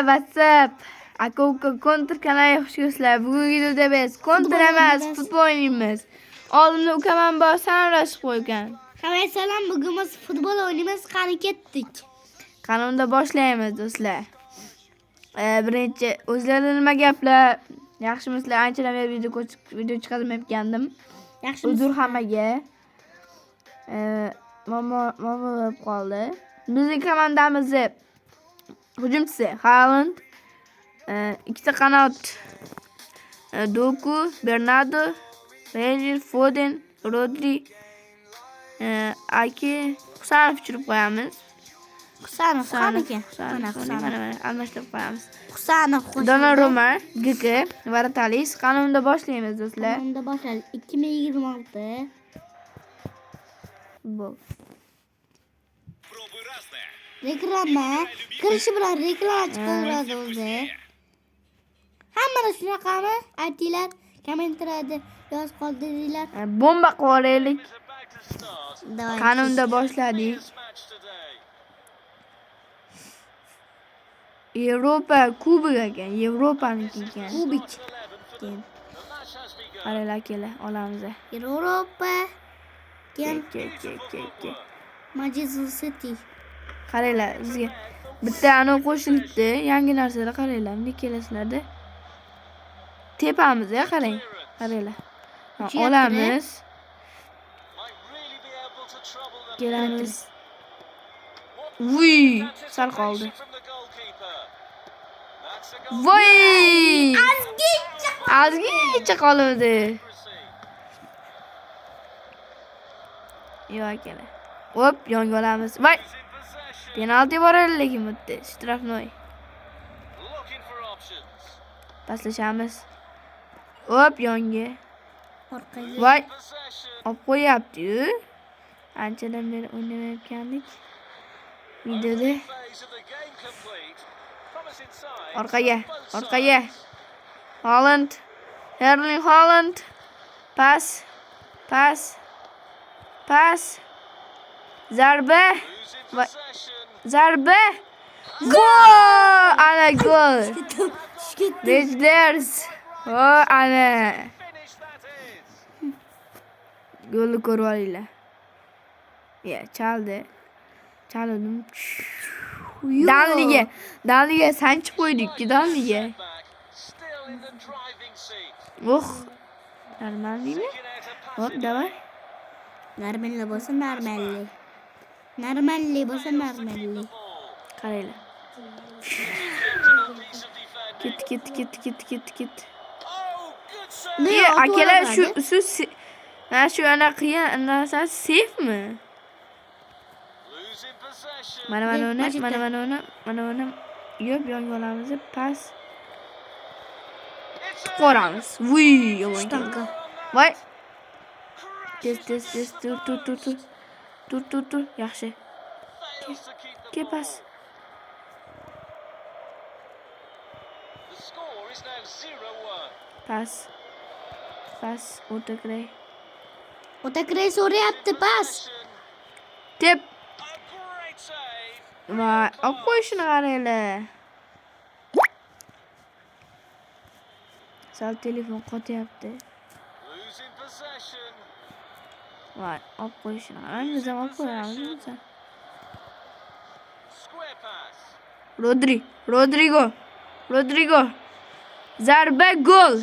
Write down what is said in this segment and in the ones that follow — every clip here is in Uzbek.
WhatsApp. Aka kontra kanaliga xush kelibsizlar. Bugungi videoda biz kontra emas, futbol o'ynaymiz. Oldimda ukaman bor sanrashib qo'ygan. Salom, bugun biz futbol o'ynaymiz, qani ketdik. Qanunda boshlaymiz do'stlar. Birinchi o'zlari nima gaplar? Yaxshimisizlar? Anchadan beri video chiqarmayotgandim. Uzr hammaga. Mama bo'lib qoldi. Bizning komandamiz hujumchisi Haaland, ikkita qanot Doku, Bernardo, Rejer, Foden, Rodri, Ake, Husanov tushirib qo'yamiz. Husanov almashtirib qo'yamiz. Husanov Donnarumma, GK, Varatalis. Qanunda boshlaymiz do'stlar. Qanunda boshlaymiz. 2026. Bu. Reklama. Kirishi bilan reklama chiqariladi o'zi. Hammani shunaqami? Aytinglar, kommentariyada yoz qoldiringlar. Bomba qilib Qanunda boshladik. Yevropa Kubogi ekan, Yevropaniki ekan. Kubik. Qaranglar kelar, olamiz. Yevropa. Ke. Manchester City. Qaranglar, bizga bitta anov qo'shilibdi. Yangi narsalar qaranglar, bunday kelasizlarda. Tepamiz, qarang. Qaranglar. Olamiz. Kelamiz. Vuy, sal qoldi. Voy! Azgicha qoldi. Yo'q kelar. Hop, yonga olamiz. Voy! Penalti bor lekin bitta shtrafnoy. Paslashamiz. Hop, yonga. Orqaga. Voy! Olib qo'yapti-yu. Anchadan beri o'ynamayotgandik. Videoda orqaga. Haaland. Erling Haaland. Pas. Zarba. Gol! Ana gol. Rangers. Ana. Golni ko'rib olinglar. Chaldim. Danliga sanchib qo'ydik-ku Danliga. Normalmi? Hop, davay. Normalli bo'lsa normalli. Qaranglar. Ket. Akalar shu ana qiyin narsa safmi? Mana uni. Yo'q, yonga olamiz. Pas. Qo'ramiz. Vuy, yomon keldi. Voy. Tez. Tur. Yaxshi. Ke pas. Pas. O'takray so'rayapti, pas. Tep. Voy, olib qo'yishini qaranglar. Sal telefon qotyapti. Voy, olib qo'yishini qarang. Biz ham olib qo'yamiz. Rodrigo. Zarba gol.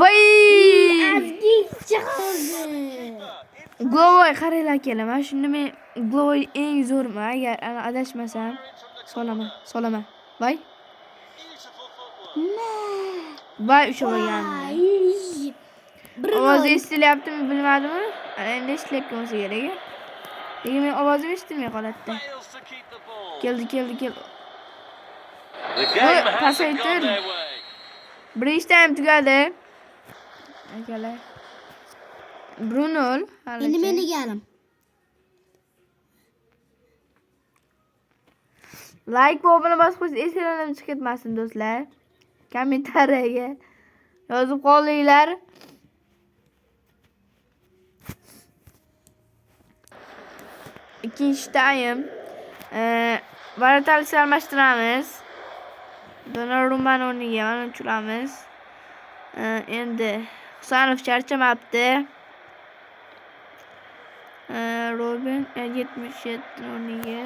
Voy! Glovoy qaranglar kelar. Mana shunda men Glovoy eng zo'rman. Agar adashmasam, solaman. Voy. Voy, o'sha bo'lganmi? Ovoz eshitilyaptimi, bilmadimmi? Endi eshitilyapti bo'lsa kerak. Lekin men ovozim eshitilmay qoladi. Keldi. Pasaytir. Birinchi time tugadi. Akalar. Bruno. Endi meni galim. Like va obuna bosib qo'ysangiz eslarim chiqib ketmasin do'stlar. Kommentariyaga yozib qolinglar. ikkinchi time Varatalisni almashtiramiz. Donnarummani o'rniga mana tushiramiz. Endi Husanov charchamabdi. Robin 77 o'rniga.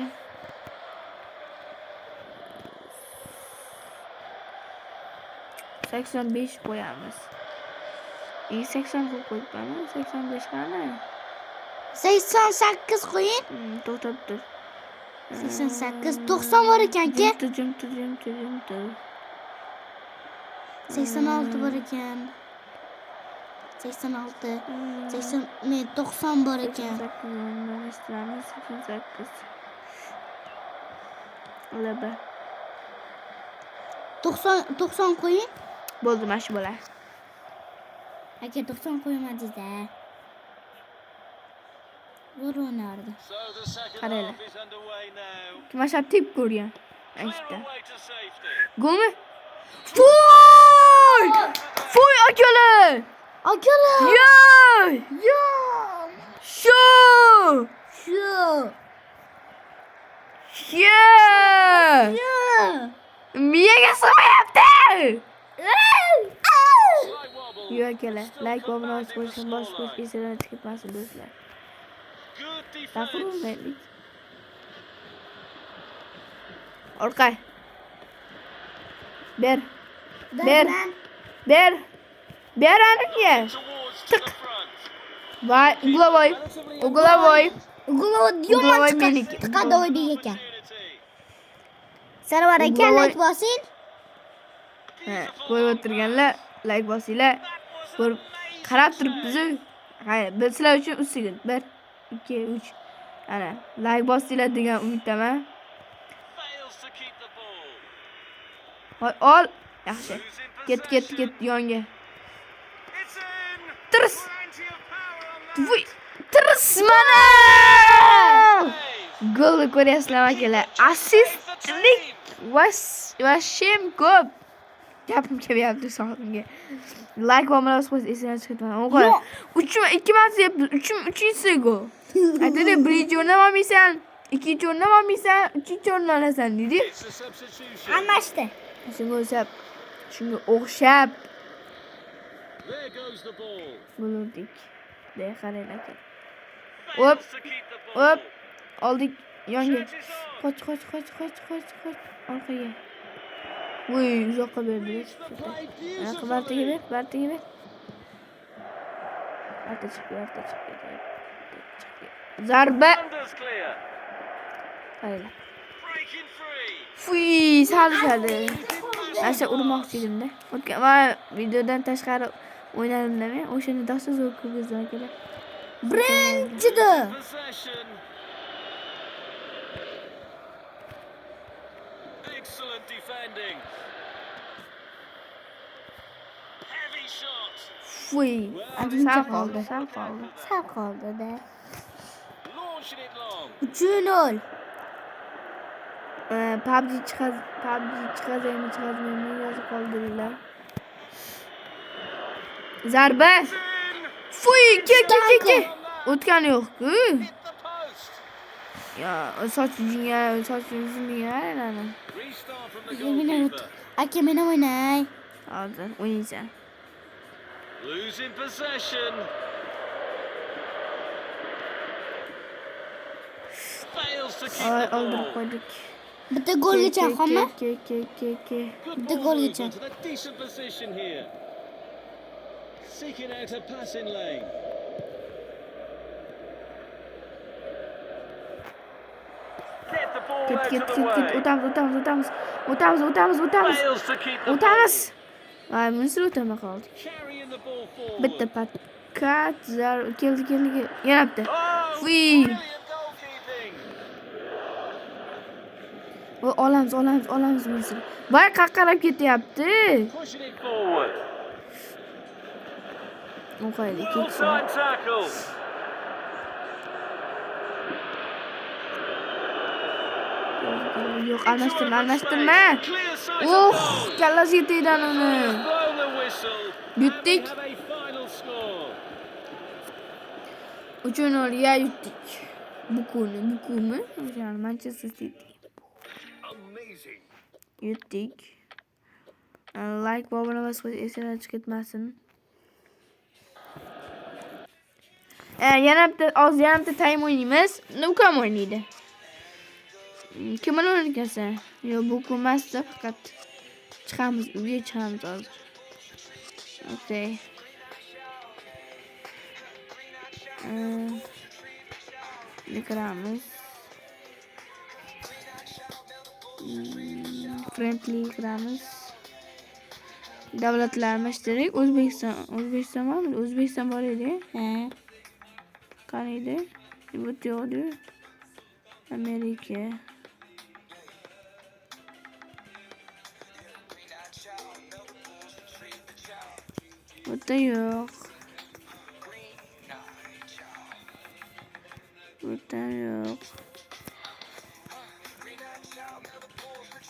Seksen besh qo'yamiz. 80 qo'yibman. 85 qani? 88 qo'ying. To'xtab tur. 88 90 bor ekan-ki. Jim. 86 bor ekan. 86 90 bor ekan. 88. Laba. 90 qo'ying. Bo'ldi, mana shu bo'lar. Aka 90 qo'ymadingiz-da. Zo'r o'ynardi. Qaranglar. Kimashab tep ko'rgan. Aytdi. Golmi? Voy akalar! Akalar! Yoy! Yo! Shu! Miyaga sig'mayapti! Yo'q akalar, like va munosib bo'lishni bosh qo'yish esingizdan chiqib ketmasin do'stlar. Taqdirlaylik. Orqa. Ber aniga. Tiq. Voy, Uglovoy. Uglavoy yomon meniki. chiqadi o'ydek ekan. Sarvar aka like bosing. Qo'yib o'tirganlar, like bosinglar. Ko'rib qarab turibmiz. Biz sizlar uchun ustigan. 1 2 3. Ana, like bosinglar degan umiddaman. Ol. Yaxshi. Ket yonga. Tirs. Tirs mana! Gol ko'ryapsizlar akalar. Assistlik va shem ko'p. Gapim kelyapti so'zimga. Like va munosib bo'lish esingizdan chiqarman. O'g'il. 2 marta yapsiz. 3-chi gol. Aytadi, birinchi o'rndan olmaysan, ikkinchi o'rndan olmaysan, uchinchi o'rndan olasan dedi. Almashdi. Shunga o'xshab bo'ldik. De qaranglar aka. Hop. Oldik yonga. Qoch. Orqaga. Voy, uzoqqa berdi. Bartaga ber. Arta chiqdi. Zarba. Qaranglar. Fuy, salishadi. Asha urmoqchi edimda. O'tgan va videodan tashqari o'ynadimda men. O'shani dasta zo'r ko'rgizdim akalar. Birinchida. Excellent defending. Heavy shot. Fuy, Ancha sal qoldi. Sal qoldi-da. Launching it long. 3-0. PUBG chiqazmaymi yozib qoldiringlar. Zarba. Fuy, ke. O'tgani yo'q-ku. Hit the post. Ya, sochingga aylanadi. Restart from the Meni goalkeeper. aka meni o'ynay. Hozir o'ynaysan. Losing possession. Fails to keep the Oldirib ball. qo'ydik. Bitta golgacha hamma. Ke. Good The ball goal movement gets and a decent position here. Seeking out a passing lane. Get the ball out Ket. of the way. O'tamiz. Fails to keep the ball. O'tamiz. Voy, bunisi o'tama qoldi. Carrying the ball forward. Bitta patkat keldi. Yana bitta. Oh, Fuy. brilliant goalkeeping. Voy, olamiz bunisi. Voy, qaqqarab ketyapti. Pushing it forward. O'qaylik, Well timed tackle. Yo'q, almashtirma. Clear sight of goal. Kallasiga tegdi uni. Blow the whistle. Yutdik. And we have a final score. 3-0 ga yutdik. Bukumi? O'sha Manchester City. Yutdik. Like va obuna bosib esingizdan chiqib ketmasin. Yana bitta time o'ynaymiz. Ukam o'ynaydi. Kim bilan o'ynaysan? Yo'q, bu emasdi, faqat chiqamiz, uyga chiqamiz hozir. Okay. Kiramiz. Friendly kiramiz. Davlatlarimiz dedik. O'zbekiston bormi? O'zbekiston bor edi. Qani edi? Bu yo'qdi. Amerika. Burada yok. Burada yok.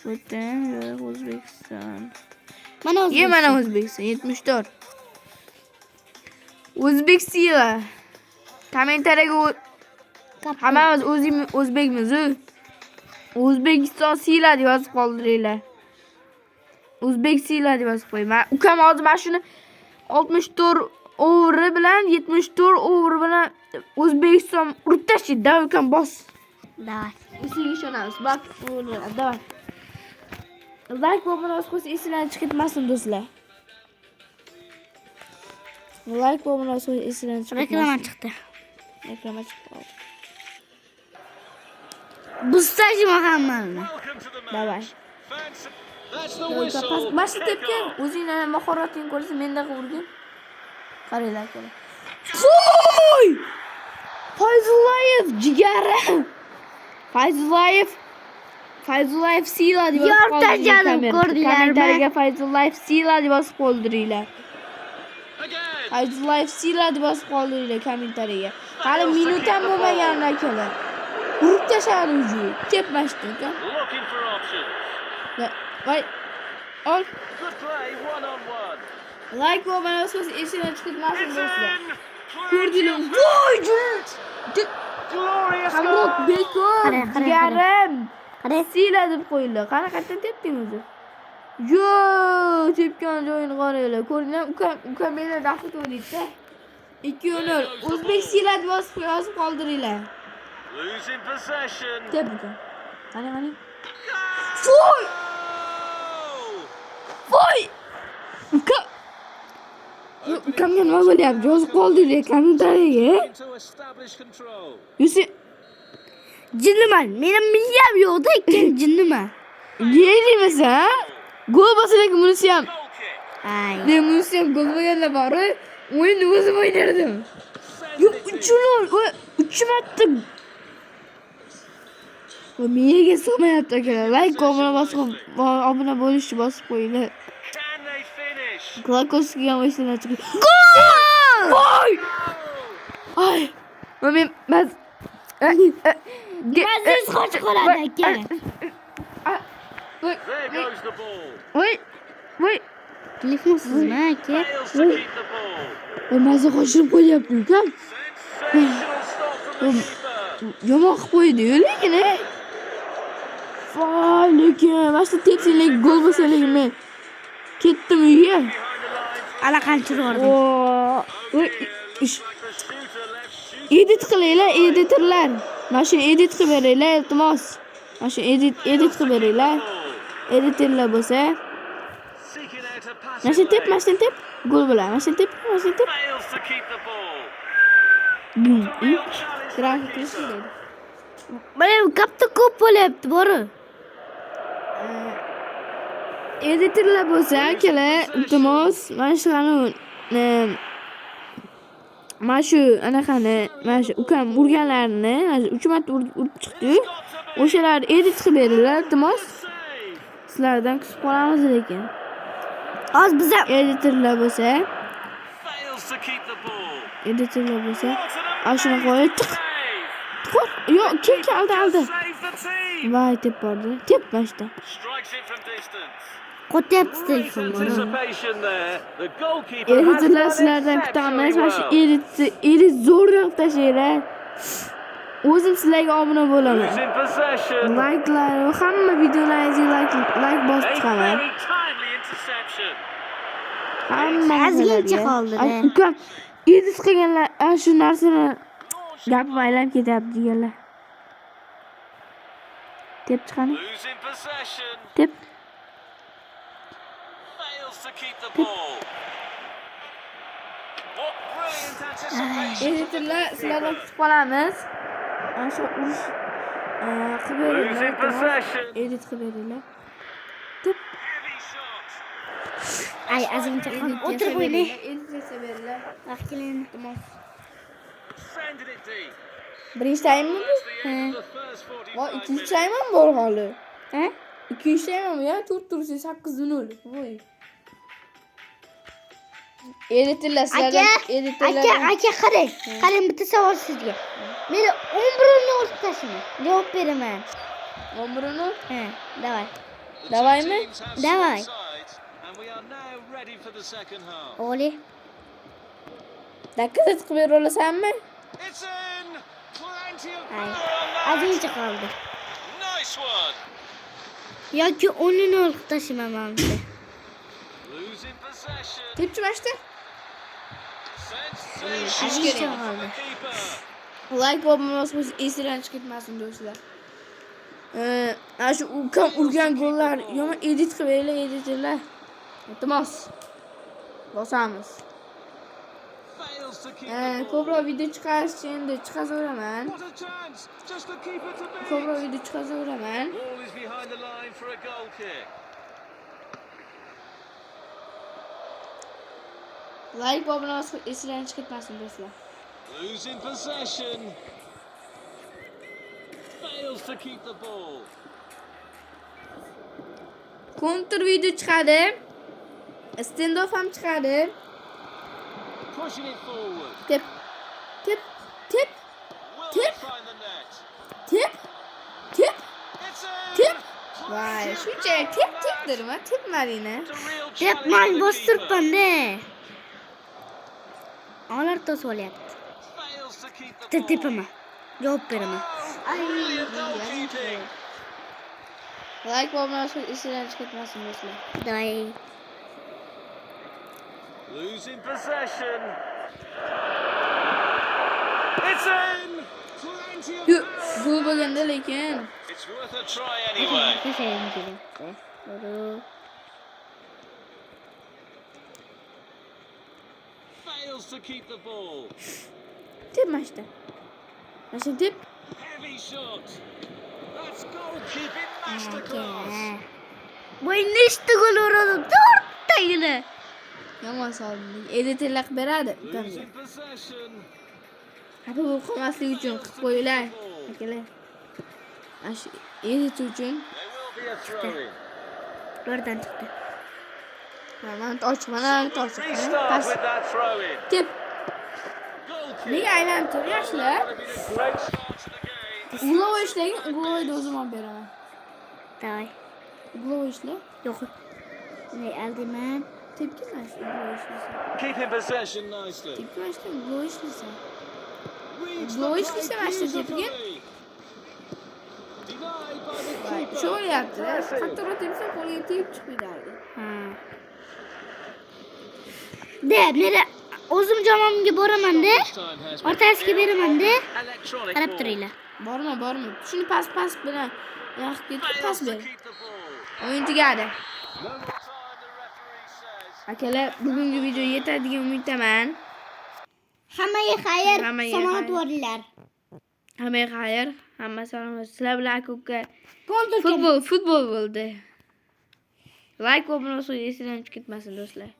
Burada yok. O'zbekiston. Mana Ye mana O'zbekiston 74. O'zbekiston. Kommentariyaga hammamiz o'zbekmiz. O'zbekiston siyla deb yozib qoldiringlar. O'zbek siyla deb yozib qo'ying. Ukam hozir mana shuni 64 over bilan 74 over bilan O'zbekiston urib tashlaydi. Ukam bos. Давай. Senga ishonamiz. Bak, давай. Like va obuna bosib esingizdan chiqib ketmasin do'stlar. Like va obuna bosib esingizdan chiqib Reklama chiqdi. Reklama chiqdi. Bustaji Muhammadni. Welcome to the match. Давай. Fans, that's the whistle. Mashina Kick tepgan. off. O'zingni mahoratingni ko'rsa mendaqa urgin. Qaranglar keling. Voy! Fayzullayev jigarim. Fayzullayev siyla deb yozib Yortajanim ko'rdinglarmi? Kommentariyaga Fayzullayev siyla deb yozib qoldiringlar. Again. Fayzullayev siyla deb yozib qoldiringlar kommentariyaga. Hali minut ham bo'lmagan akalar. Urib tashladi uji. Tepmashdi uka. Looking for options. Voy. Ol. Good play, one on one. Like va obuna bosib esingizdan chiqib ketmasin It's do'stlar. in. Ko'rdinglar. Voy, Glorious Qandoq goal. bekor. Qarang, qarang, Jigarim. Qarang. Siyla deb qo'yinglar. Qanaqadan tepding o'zi? Yo, tepgan joyini qaranglar. Ko'rdinglar, ukam meni dafat o'ynaydi-da. 2-0. O'zbek siyla deb yozib qoldiringlar. Losing possession. Tep ukam. Qani. Voy! Voy! Ukam. Ukamga nima bo'lyapti? Yozib qoldiringlar kommentariyaga. To establish control. Yusi, Jinniman. Mening miyam yo'qda, ikkinchi jinniman. yeymisan, ha? Gol bosalarga bunisi ham. Goal kick. Ay. Ne bunisi ham gol bo'lganda bor. O'yinni o'zim o'ynardim. Yo, 3 marta. Va miyaga sig'mayapti akalar. Like obuna bo'lishni bosib qo'yinglar. Can they finish? Glakowskiga ham esingizdan chiqib. Gol! Voy! Ay. Men Aziz qochib qoladi aka. There goes the ball. Voy. Telefonsizmi aka? Fails to keep the ball. Mazza qo'shib qo'yapti ukam. Sensational stop from the keeper. Yomon qilib qo'ydi-yu lekin. Voy, lekin mana tepsilik gol bo'lsa-lekin men ketdim uyga. Behind the lines. Allaqancha urdim. Voy. The shooter left shooting. Edit qilinglar, editorlar. Mana shuni edit qilib beringlar, iltimos. Mana shu edit qilib beringlar. Editorlar bo'lsa, Seeking out a pass. mana shu tep. Gol bo'lar. Mana shu tep. Fails to keep the ball. Bum. Real challenge. Grafik qilishdi. Mana katta ko'p bo'lyapti, bori. Editorlar bo'lsa, akalar, iltimos, mana shu mana shu anaqani, mana shu ukam urganlarini 3 marta urib chiqdi. O'shalarni edit qilib beringlar, iltimos. Sizlardan kutib qolamiz lekin. Hozir biz ham Editorlar bo'lsa, Fails to keep the ball. editorlar bo'lsa, What an ana shuni qo'yib tiq. Yo'q, kim aldi. save the team. Voy, tep bordi. Tep bashda. Strikes it from distance. qo'tyapti Great telefon. anticipation there. The goalkeeper has Editorlar done sizlardan exceptionally kutamiz. Mana shu well. edit zo'rroq tashlanglar. o'zim sizlarga obuna bo'laman. Losing possession. Like'lar, hamma videolaringizga like bosib A chiqaman. very timely interception. Hamma Ozgincha qoldi-da. Ukam edit qilganlar ana shu narsani gapim aylanib ketyapti deganlar. Deb chiqani. Losing possession. Deb. Fails to keep the ball. What brilliant anticipation. Editlar sizlardan kutib qolamiz. Ana shu urush qilib Losing beringlar. possession. Edit qilib beringlar. Deb. Heavy shot. Ay, ozgincha qoldi. O'tirib o'ynay. Edit qilib beringlar. Vaqt keladi. Tamam. Sending it deep. Birinchi taymmi bu? That's the end of the first 45 Voy, ikkinchi minutes. taym ham bor hali. Ha? İkinci taym ya 4-8-0. Voy. Editlar sizlardan Aka, qarang. Qarang, bitta savol sizga. Meni 11 olib tashlang. Javob beraman. 11'uni. Ha, davay. The Давай two мы. teams have Давай. switched sides, and we are now ready for the second half. Oli. Dakika qilib bera olasanmi? It's in. Plenty of Ay, power on that. ozgincha qoldi. Nice one. Yoki 10 olib tashlayman bitta. Losing possession. Tepchimashdi. Sensation Ozgincha for qoldi. the keeper. Like bo'lmasa esidan chiqib ketmasin do'stlar. Ana shu ukam urgan gollar yomon edit qilib beringlar, editlar. Iltimos. Bosamiz. Fails to keep the ball. Ko'proq video chiqarish endi chiqazaveraman. What a chance. Just the keeper to beat. Ko'proq video chiqazaveraman. Ball is behind the line for a goal kick. Like bo'lmasa esidan chiqib ketmasin do'stlar. Losing possession. Fails to keep the ball. Counter video chiqadi. Stand-off ham chiqadi. Pushing it forward. Tep. Will Tip. they find the net? Tip. It's in. Tip. Voy, shunchalik tepdirmi? Tepmadingmi? It's a real Deb challenge man for the bostiribman-da. Olar to'solyapti. keeper. Fails to keep the Bitta ball. tepaman. Javob beraman. Oh, brilliant goalkeeping. Like bo'lmasa esidan chiqib ketmasin do'stlar. Davay. Losing possession. It's in. Plenty of power. Gol bo'lganda lekin It's worth a try anyway. Tasayim kelayapti. Buru. Fails to keep the ball. tepmashdi. Mana shu tep. Heavy shot. That's goalkeeping masterclass. Bu nechta gol uradi? 4 tagina. Yomon soldim. Editlar qilib beradi ukamga. Losing possession. Xafa bo'lib qolmaslik uchun qilib qo'yinglar. Akalar. Mana shu edit uchun. There will be a throw in. Ulardan chiqdi. Mana ochmana to'siq. Restart Pas. with that throw in. Tep. Goal kick. Nega aylantir yaxshilar? Would have been a great start to the game. Uglov ishlagan, uglovni o'zim olib beraman. Davay. Uglov ishla. Yo'q. Ne aldiman? Tepkimas, uglov ishlasa. Keeping possession nicely. Tepkimashda uglov ishlasa. Reached Blow the is play the same as the tip again. beautifully. Denied by the Voy, keeper. shu bo'lyapti. Qattiqroq tepsa qo'liga tegib chiqib ketadi. Ha. Deb, nera o'zim jamoamga boraman-da. This time has been Ortasiga beraman-da. electronic Qarab ball. turinglar. Borma. Shuni pas bilan yaxshi ketib pas Fails to ber. keep the ball. O'yin tugadi. No more time, the referee says. Akalar, bugungi video yetadi degan umiddaman. Hammaga xayr, Hammaga salomat xayr. bo'linglar. Hammaga xayr, hamma salomat. Sizlar bilan aka Kontur futbol bo'ldi. Like va munosabat esidan chiqib ketmasin do'stlar.